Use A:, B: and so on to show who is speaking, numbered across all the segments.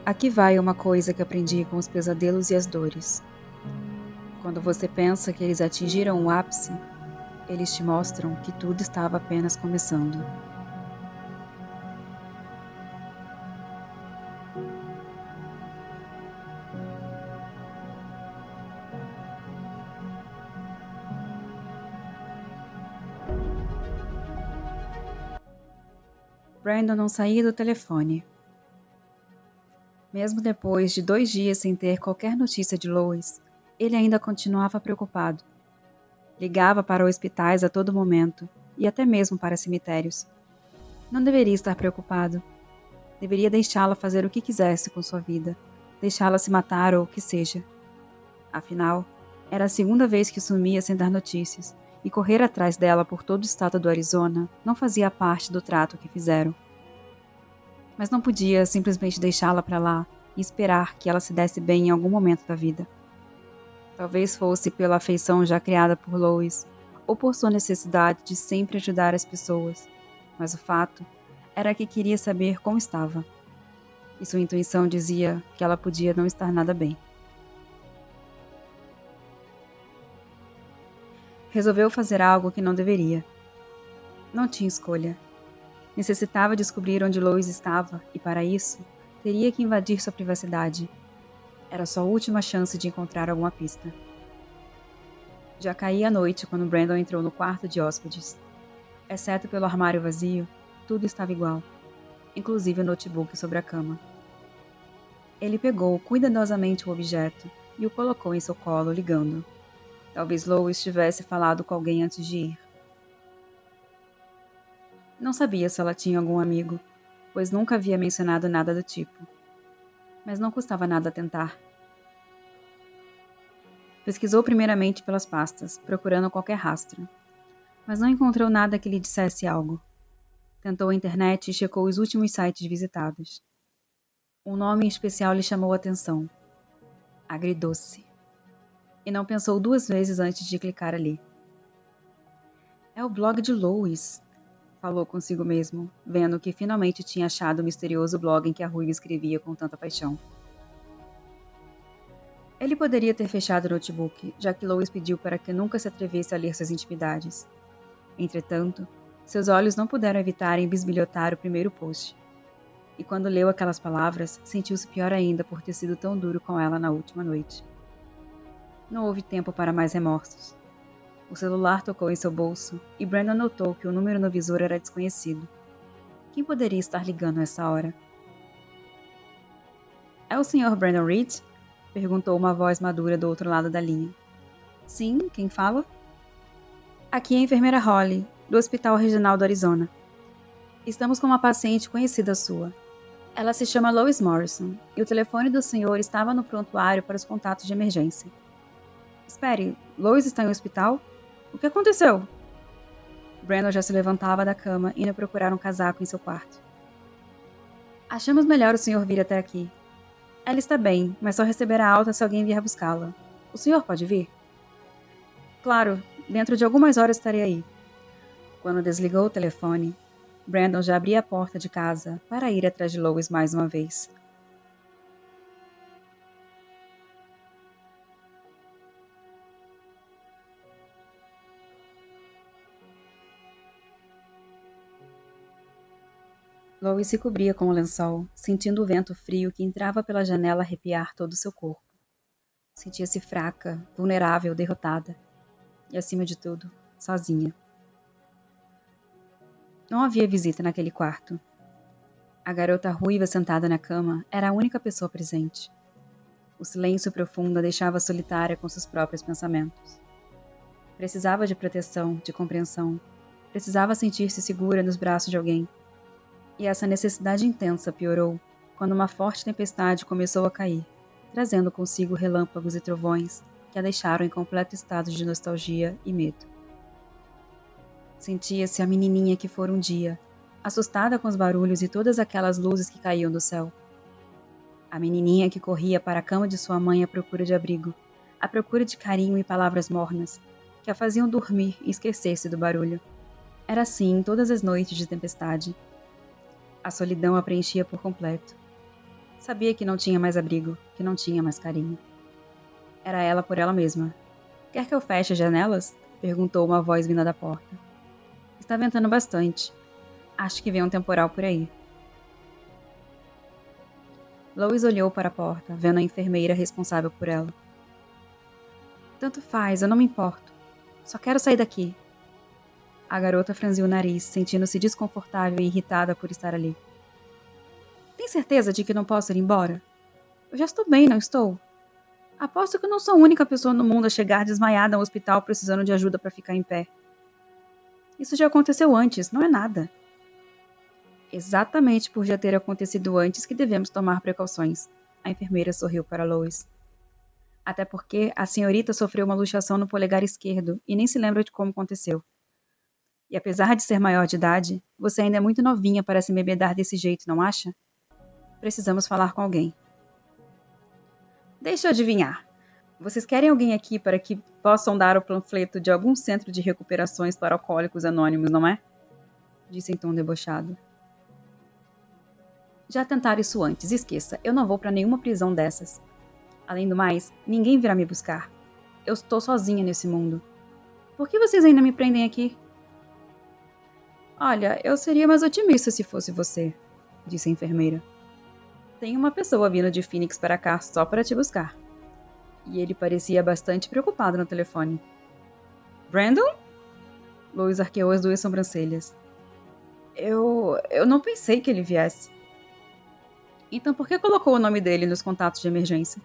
A: Aqui vai uma coisa que aprendi com os pesadelos e as dores. Quando você pensa que eles atingiram o ápice, eles te mostram que tudo estava apenas começando. Brandon não saía do telefone. Mesmo depois de 2 dias sem ter qualquer notícia de Lois, ele ainda continuava preocupado. Ligava para hospitais a todo momento, e até mesmo para cemitérios. Não deveria estar preocupado. Deveria deixá-la fazer o que quisesse com sua vida, deixá-la se matar ou o que seja. Afinal, era a segunda vez que sumia sem dar notícias, e correr atrás dela por todo o estado do Arizona não fazia parte do trato que fizeram. Mas não podia simplesmente deixá-la para lá e esperar que ela se desse bem em algum momento da vida. Talvez fosse pela afeição já criada por Lois, ou por sua necessidade de sempre ajudar as pessoas, mas o fato era que queria saber como estava, e sua intuição dizia que ela podia não estar nada bem. Resolveu fazer algo que não deveria. Não tinha escolha. Necessitava descobrir onde Lois estava e, para isso, teria que invadir sua privacidade. Era sua última chance de encontrar alguma pista. Já caía a noite quando Brandon entrou no quarto de hóspedes. Exceto pelo armário vazio, tudo estava igual, inclusive o notebook sobre a cama. Ele pegou cuidadosamente o objeto e o colocou em seu colo, ligando. Talvez Lois tivesse falado com alguém antes de ir. Não sabia se ela tinha algum amigo, pois nunca havia mencionado nada do tipo. Mas não custava nada tentar. Pesquisou primeiramente pelas pastas, procurando qualquer rastro, mas não encontrou nada que lhe dissesse algo. Tentou a internet e checou os últimos sites visitados. Um nome em especial lhe chamou a atenção: Agridoce. E não pensou 2 vezes antes de clicar ali. É o blog de Lois, falou consigo mesmo, vendo que finalmente tinha achado o misterioso blog em que a Ruiva escrevia com tanta paixão. Ele poderia ter fechado o notebook, já que Lois pediu para que nunca se atrevesse a ler suas intimidades. Entretanto, seus olhos não puderam evitar em bisbilhotar o primeiro post. E quando leu aquelas palavras, sentiu-se pior ainda por ter sido tão duro com ela na última noite. Não houve tempo para mais remorsos. O celular tocou em seu bolso e Brandon notou que o número no visor era desconhecido. Quem poderia estar ligando a essa hora? É o Sr. Brandon Reed? Perguntou uma voz madura do outro lado da linha. Sim, quem fala? Aqui é a enfermeira Holly, do Hospital Regional do Arizona. Estamos com uma paciente conhecida sua. Ela se chama Lois Morrison, e o telefone do senhor estava no prontuário para os contatos de emergência. Espere, Lois está em um hospital? O que aconteceu? Brandon já se levantava da cama, indo procurar um casaco em seu quarto. Achamos melhor o senhor vir até aqui. Ela está bem, mas só receberá alta se alguém vier buscá-la. O senhor pode vir? Claro, dentro de algumas horas estarei aí. Quando desligou o telefone, Brandon já abria a porta de casa para ir atrás de Lois mais uma vez. Lois se cobria com o lençol, sentindo o vento frio que entrava pela janela arrepiar todo o seu corpo. Sentia-se fraca, vulnerável, derrotada. E, acima de tudo, sozinha. Não havia visita naquele quarto. A garota ruiva sentada na cama era a única pessoa presente. O silêncio profundo a deixava solitária com seus próprios pensamentos. Precisava de proteção, de compreensão. Precisava sentir-se segura nos braços de alguém. E essa necessidade intensa piorou quando uma forte tempestade começou a cair, trazendo consigo relâmpagos e trovões que a deixaram em completo estado de nostalgia e medo. Sentia-se a menininha que fora um dia, assustada com os barulhos e todas aquelas luzes que caíam do céu. A menininha que corria para a cama de sua mãe à procura de abrigo, à procura de carinho e palavras mornas, que a faziam dormir e esquecer-se do barulho. Era assim todas as noites de tempestade. A solidão a preenchia por completo. Sabia que não tinha mais abrigo, que não tinha mais carinho. Era ela por ela mesma. Quer que eu feche as janelas? Perguntou uma voz vinda da porta. Está ventando bastante. Acho que vem um temporal por aí. Lois olhou para a porta, vendo a enfermeira responsável por ela. Tanto faz, eu não me importo. Só quero sair daqui. A garota franziu o nariz, sentindo-se desconfortável e irritada por estar ali. Tem certeza de que não posso ir embora? Eu já estou bem, não estou? Aposto que eu não sou a única pessoa no mundo a chegar desmaiada ao hospital precisando de ajuda para ficar em pé. Isso já aconteceu antes, não é nada. Exatamente por já ter acontecido antes que devemos tomar precauções. A enfermeira sorriu para Lois. Até porque a senhorita sofreu uma luxação no polegar esquerdo e nem se lembra de como aconteceu. E apesar de ser maior de idade, você ainda é muito novinha para se embebedar desse jeito, não acha? Precisamos falar com alguém. Deixa eu adivinhar. Vocês querem alguém aqui para que possam dar o panfleto de algum centro de recuperações para alcoólicos anônimos, não é? Disse em tom debochado. Já tentaram isso antes, esqueça. Eu não vou para nenhuma prisão dessas. Além do mais, ninguém virá me buscar. Eu estou sozinha nesse mundo. Por que vocês ainda me prendem aqui? Olha, eu seria mais otimista se fosse você, disse a enfermeira. Tem uma pessoa vindo de Phoenix para cá só para te buscar. E ele parecia bastante preocupado no telefone. Brandon? Lois arqueou as duas sobrancelhas. Eu não pensei que ele viesse. Então por que colocou o nome dele nos contatos de emergência?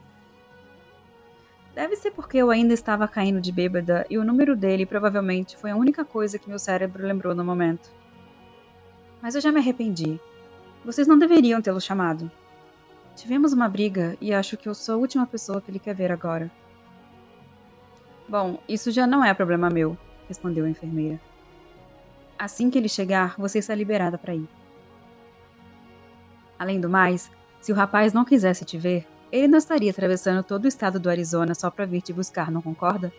A: Deve ser porque eu ainda estava caindo de bêbada e o número dele provavelmente foi a única coisa que meu cérebro lembrou no momento. Mas eu já me arrependi. Vocês não deveriam tê-lo chamado. Tivemos uma briga e acho que eu sou a última pessoa que ele quer ver agora. Bom, isso já não é problema meu, respondeu a enfermeira. Assim que ele chegar, você está liberada para ir. Além do mais, se o rapaz não quisesse te ver, ele não estaria atravessando todo o estado do Arizona só para vir te buscar, não concorda?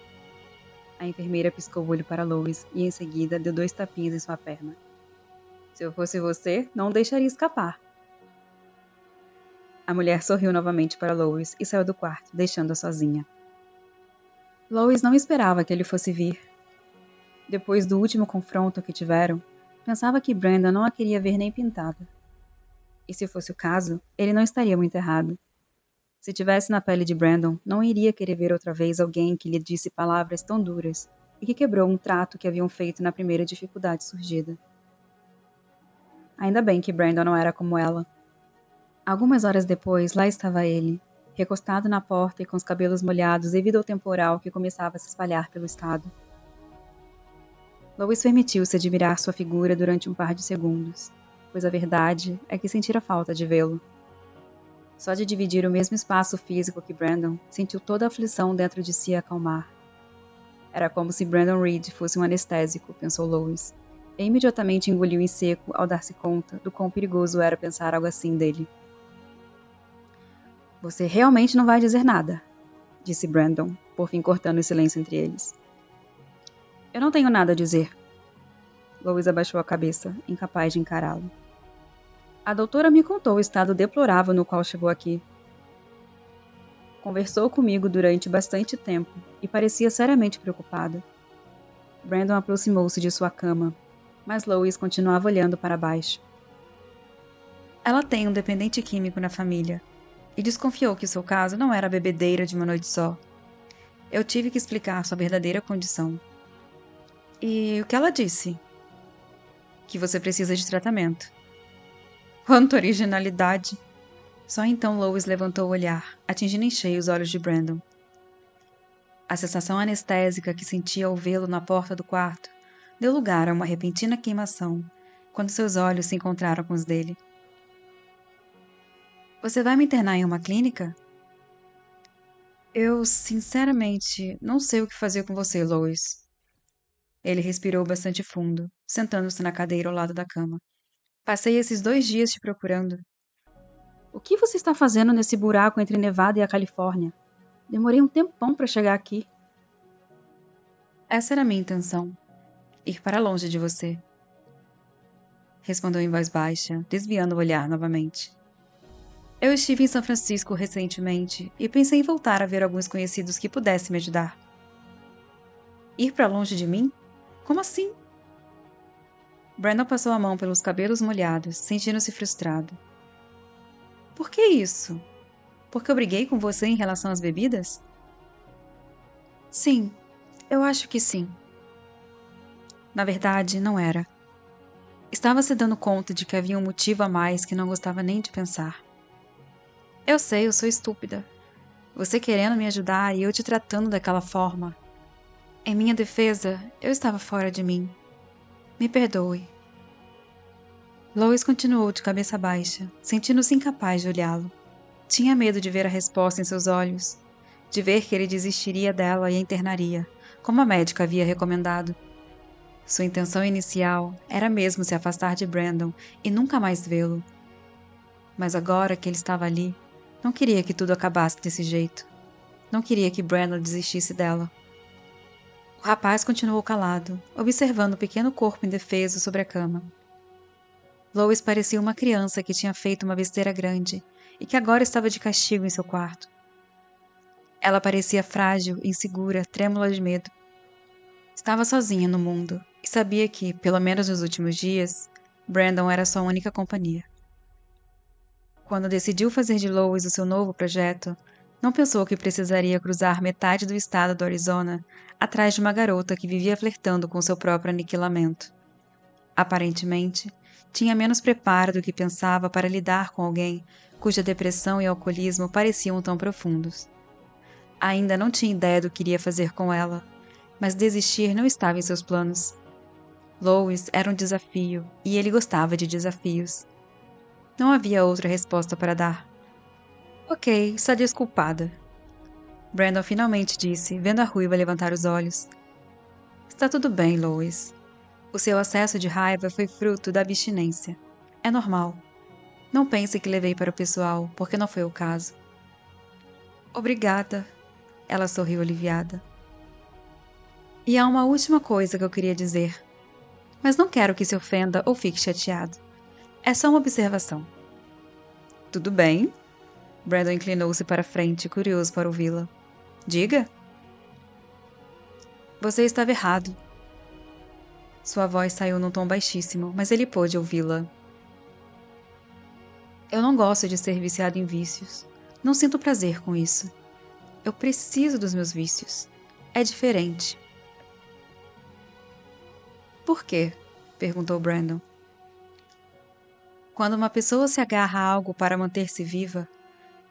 A: A enfermeira piscou o olho para Lois e em seguida deu 2 tapinhas em sua perna. Se eu fosse você, não o deixaria escapar. A mulher sorriu novamente para Lois e saiu do quarto, deixando-a sozinha. Lois não esperava que ele fosse vir. Depois do último confronto que tiveram, pensava que Brandon não a queria ver nem pintada. E se fosse o caso, ele não estaria muito errado. Se tivesse na pele de Brandon, não iria querer ver outra vez alguém que lhe disse palavras tão duras e que quebrou um trato que haviam feito na primeira dificuldade surgida. Ainda bem que Brandon não era como ela. Algumas horas depois, lá estava ele, recostado na porta e com os cabelos molhados devido ao temporal que começava a se espalhar pelo estado. Lois permitiu-se admirar sua figura durante um par de segundos, pois a verdade é que sentira falta de vê-lo. Só de dividir o mesmo espaço físico que Brandon, sentiu toda a aflição dentro de si acalmar. Era como se Brandon Reed fosse um anestésico, pensou Lois, e imediatamente engoliu em seco ao dar-se conta do quão perigoso era pensar algo assim dele. Você realmente não vai dizer nada, disse Brandon, por fim cortando o silêncio entre eles. Eu não tenho nada a dizer. Lois abaixou a cabeça, incapaz de encará-lo. A doutora me contou o estado deplorável no qual chegou aqui. Conversou comigo durante bastante tempo e parecia seriamente preocupada. Brandon aproximou-se de sua cama, mas Lois continuava olhando para baixo. Ela tem um dependente químico na família e desconfiou que seu caso não era a bebedeira de uma noite só. Eu tive que explicar sua verdadeira condição. E o que ela disse? Que você precisa de tratamento. Quanta originalidade! Só então Lois levantou o olhar, atingindo em cheio os olhos de Brandon. A sensação anestésica que sentia ao vê-lo na porta do quarto deu lugar a uma repentina queimação, quando seus olhos se encontraram com os dele. Você vai me internar em uma clínica? Eu, sinceramente, não sei o que fazer com você, Lois. Ele respirou bastante fundo, sentando-se na cadeira ao lado da cama. Passei esses 2 dias te procurando. O que você está fazendo nesse buraco entre Nevada e a Califórnia? Demorei um tempão para chegar aqui. Essa era a minha intenção. Ir para longe de você. Respondeu em voz baixa, desviando o olhar novamente. Eu estive em São Francisco recentemente e pensei em voltar a ver alguns conhecidos que pudessem me ajudar. Ir para longe de mim? Como assim? Brandon passou a mão pelos cabelos molhados, sentindo-se frustrado. Por que isso? Porque eu briguei com você em relação às bebidas? Sim, eu acho que sim. Na verdade, não era. Estava se dando conta de que havia um motivo a mais que não gostava nem de pensar. Eu sei, eu sou estúpida. Você querendo me ajudar e eu te tratando daquela forma. Em minha defesa, eu estava fora de mim. Me perdoe. Lois continuou de cabeça baixa, sentindo-se incapaz de olhá-lo. Tinha medo de ver a resposta em seus olhos, de ver que ele desistiria dela e a internaria, como a médica havia recomendado. Sua intenção inicial era mesmo se afastar de Brandon e nunca mais vê-lo. Mas agora que ele estava ali, não queria que tudo acabasse desse jeito. Não queria que Brandon desistisse dela. O rapaz continuou calado, observando o pequeno corpo indefeso sobre a cama. Lois parecia uma criança que tinha feito uma besteira grande e que agora estava de castigo em seu quarto. Ela parecia frágil, insegura, trêmula de medo. Estava sozinha no mundo e sabia que, pelo menos nos últimos dias, Brandon era sua única companhia. Quando decidiu fazer de Lois o seu novo projeto, não pensou que precisaria cruzar metade do estado do Arizona atrás de uma garota que vivia flertando com seu próprio aniquilamento. Aparentemente, tinha menos preparo do que pensava para lidar com alguém cuja depressão e alcoolismo pareciam tão profundos. Ainda não tinha ideia do que iria fazer com ela, mas desistir não estava em seus planos. Lois era um desafio e ele gostava de desafios. Não havia outra resposta para dar. Ok, está desculpada. Brandon finalmente disse, vendo a ruiva levantar os olhos. Está tudo bem, Lois. O seu acesso de raiva foi fruto da abstinência. É normal. Não pense que levei para o pessoal, porque não foi o caso. Obrigada. Ela sorriu aliviada. E há uma última coisa que eu queria dizer. Mas não quero que se ofenda ou fique chateado. É só uma observação. Tudo bem? Brandon inclinou-se para frente, curioso para ouvi-la. Diga. Você estava errado. Sua voz saiu num tom baixíssimo, mas ele pôde ouvi-la. Eu não gosto de ser viciado em vícios. Não sinto prazer com isso. Eu preciso dos meus vícios. É diferente. Por quê? Perguntou Brandon. Quando uma pessoa se agarra a algo para manter-se viva,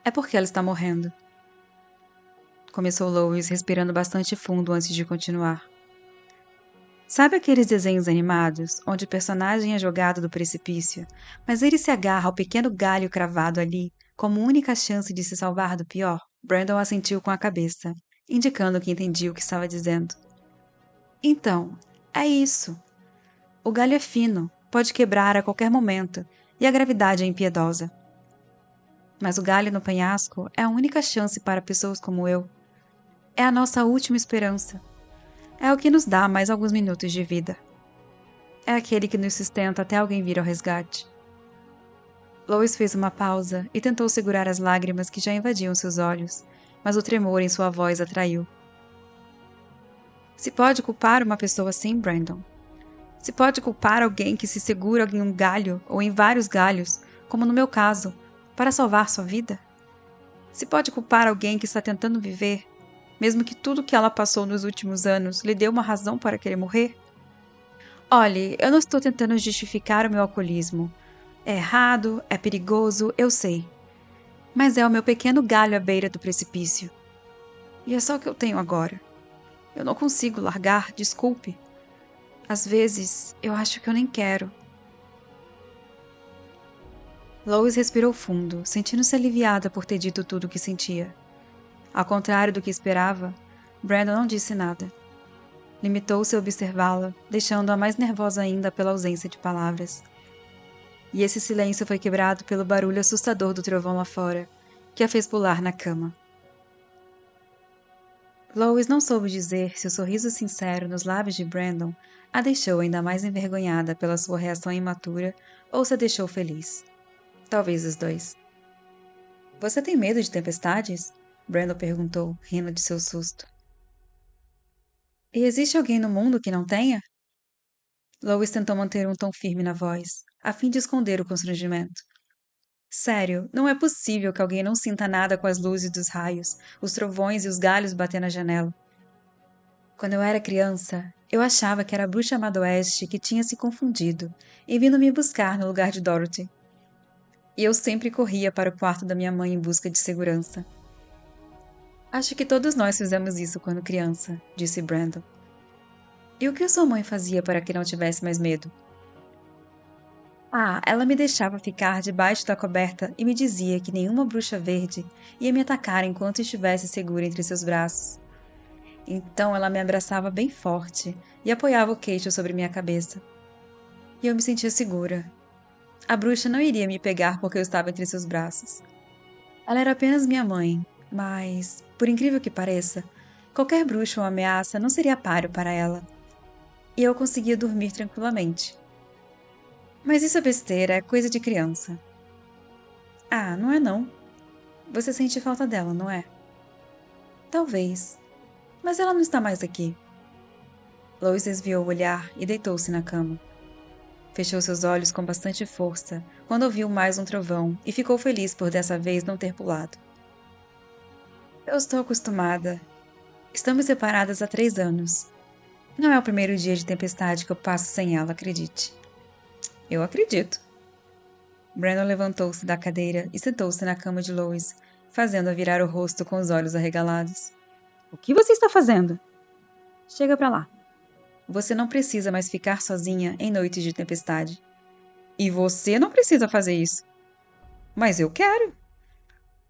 A: é porque ela está morrendo. Começou Lois, respirando bastante fundo antes de continuar. Sabe aqueles desenhos animados, onde o personagem é jogado do precipício, mas ele se agarra ao pequeno galho cravado ali, como única chance de se salvar do pior? Brandon assentiu com a cabeça, indicando que entendia o que estava dizendo. Então, é isso. O galho é fino, pode quebrar a qualquer momento, e a gravidade é impiedosa. Mas o galho no penhasco é a única chance para pessoas como eu. É a nossa última esperança. É o que nos dá mais alguns minutos de vida. É aquele que nos sustenta até alguém vir ao resgate. Lois fez uma pausa e tentou segurar as lágrimas que já invadiam seus olhos, mas o tremor em sua voz atraiu. Se pode culpar uma pessoa assim, Brandon? Se pode culpar alguém que se segura em um galho ou em vários galhos, como no meu caso, para salvar sua vida? Se pode culpar alguém que está tentando viver, mesmo que tudo que ela passou nos últimos anos lhe dê uma razão para querer morrer? Olhe, eu não estou tentando justificar o meu alcoolismo. É errado, é perigoso, eu sei. Mas é o meu pequeno galho à beira do precipício. E é só o que eu tenho agora. Eu não consigo largar, desculpe. Às vezes, eu acho que eu nem quero. Lois respirou fundo, sentindo-se aliviada por ter dito tudo o que sentia. Ao contrário do que esperava, Brandon não disse nada. Limitou-se a observá-la, deixando-a mais nervosa ainda pela ausência de palavras. E esse silêncio foi quebrado pelo barulho assustador do trovão lá fora, que a fez pular na cama. Lois não soube dizer se o sorriso sincero nos lábios de Brandon a deixou ainda mais envergonhada pela sua reação imatura ou se a deixou feliz. Talvez os dois. Você tem medo de tempestades? Brandon perguntou, rindo de seu susto. E existe alguém no mundo que não tenha? Lois tentou manter um tom firme na voz, a fim de esconder o constrangimento. Sério, não é possível que alguém não sinta nada com as luzes dos raios, os trovões e os galhos bater na janela. Quando eu era criança, eu achava que era a bruxa Madoeste que tinha se confundido e vindo me buscar no lugar de Dorothy. E eu sempre corria para o quarto da minha mãe em busca de segurança. Acho que todos nós fizemos isso quando criança, disse Brandon. E o que a sua mãe fazia para que não tivesse mais medo? Ah, ela me deixava ficar debaixo da coberta e me dizia que nenhuma bruxa verde ia me atacar enquanto estivesse segura entre seus braços. Então ela me abraçava bem forte e apoiava o queixo sobre minha cabeça. E eu me sentia segura. A bruxa não iria me pegar porque eu estava entre seus braços. Ela era apenas minha mãe, mas, por incrível que pareça, qualquer bruxa ou ameaça não seria páreo para ela. E eu conseguia dormir tranquilamente. Mas isso é besteira, é coisa de criança. Ah, não é não. Você sente falta dela, não é? Talvez. Mas ela não está mais aqui. Lois desviou o olhar e deitou-se na cama. Fechou seus olhos com bastante força quando ouviu mais um trovão e ficou feliz por dessa vez não ter pulado. Eu estou acostumada. Estamos separadas há 3 anos. Não é o primeiro dia de tempestade que eu passo sem ela, acredite. Eu acredito. Brandon levantou-se da cadeira e sentou-se na cama de Lois, fazendo-a virar o rosto com os olhos arregalados. O que você está fazendo? Chega pra lá. Você não precisa mais ficar sozinha em noites de tempestade. E você não precisa fazer isso. Mas eu quero.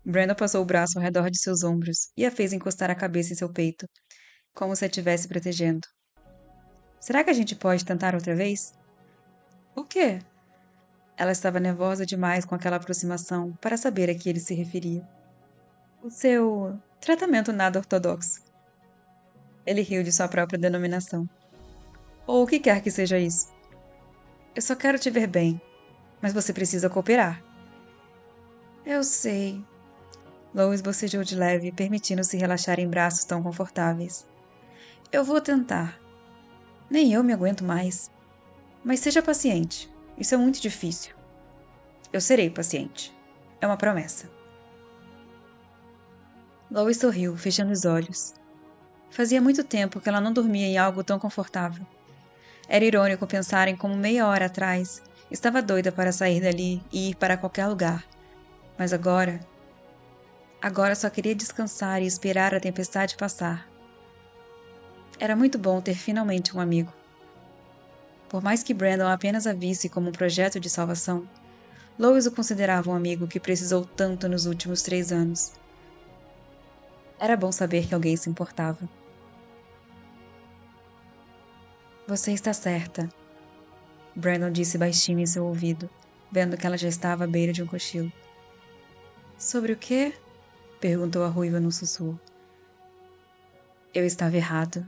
A: Brandon passou o braço ao redor de seus ombros e a fez encostar a cabeça em seu peito, como se a estivesse protegendo. Será que a gente pode tentar outra vez? O quê? Ela estava nervosa demais com aquela aproximação para saber a que ele se referia. O seu tratamento nada ortodoxo. Ele riu de sua própria denominação. Ou o que quer que seja isso. Eu só quero te ver bem, mas você precisa cooperar. Eu sei. Lois bocejou de leve, permitindo-se relaxar em braços tão confortáveis. Eu vou tentar. Nem eu me aguento mais. Mas seja paciente. Isso é muito difícil. Eu serei paciente. É uma promessa. Lois sorriu, fechando os olhos. Fazia muito tempo que ela não dormia em algo tão confortável. Era irônico pensar em como meia hora atrás estava doida para sair dali e ir para qualquer lugar. Mas agora só queria descansar e esperar a tempestade passar. Era muito bom ter finalmente um amigo. Por mais que Brandon apenas a visse como um projeto de salvação, Lois o considerava um amigo que precisou tanto nos últimos 3 anos. Era bom saber que alguém se importava. Você está certa, Brandon disse baixinho em seu ouvido, vendo que ela já estava à beira de um cochilo. Sobre o quê? Perguntou a ruiva num sussurro. Eu estava errado.